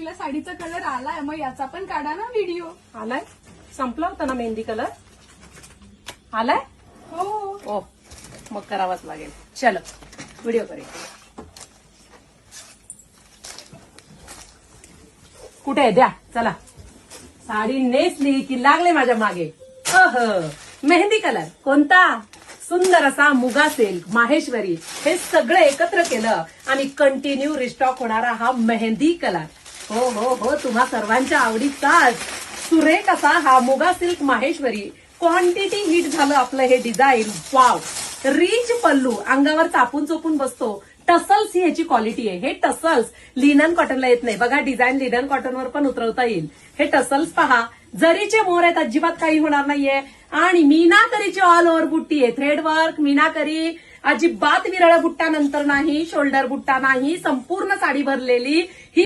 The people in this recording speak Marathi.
साडीला साडीचा कलर आलाय, मग याचा पण काढा ना व्हिडिओ. आलाय? संपला होता ना मेहंदी कलर? आलाय? हो ओ मग करावाच लागेल. चलो व्हिडिओ करेल. कुठे आहे? द्या चला. साडी नेसली की लागले माझ्या मागे. मेहंदी कलर कोणता? सुंदर असा मुगा सिल्क, माहेश्वरी, हे सगळं एकत्र केलं आणि कंटिन्यू रिस्टॉक होणारा हा मेहंदी कलर. हो हो हो, तुम्हा सर्वांच्या आवडीचाच सुरेख असा हा मुगा सिल्क माहेश्वरी. क्वांटिटी हिट झालं आपलं हे डिझाईन. वाव, रिच पल्लू, अंगावर चापून चोपून बसतो. टसल्स ही ह्याची क्वालिटी आहे. हे टसल्स लिनन कॉटनला येत नाही बघा. डिझाईन लिनन कॉटनवर पण उतरवता येईल. हे टसल्स पहा, जरीचे मोर आहेत, अजिबात काही होणार नाहीये. आणि मीनाकरीची ऑल ओव्हर बुट्टी आहे. थ्रेड वर्क, मीनाकरी, अजिबात विरळ बुट्टा नंतर नाही, शोल्डर बुट्टा नाही, संपूर्ण साडी भरलेली ही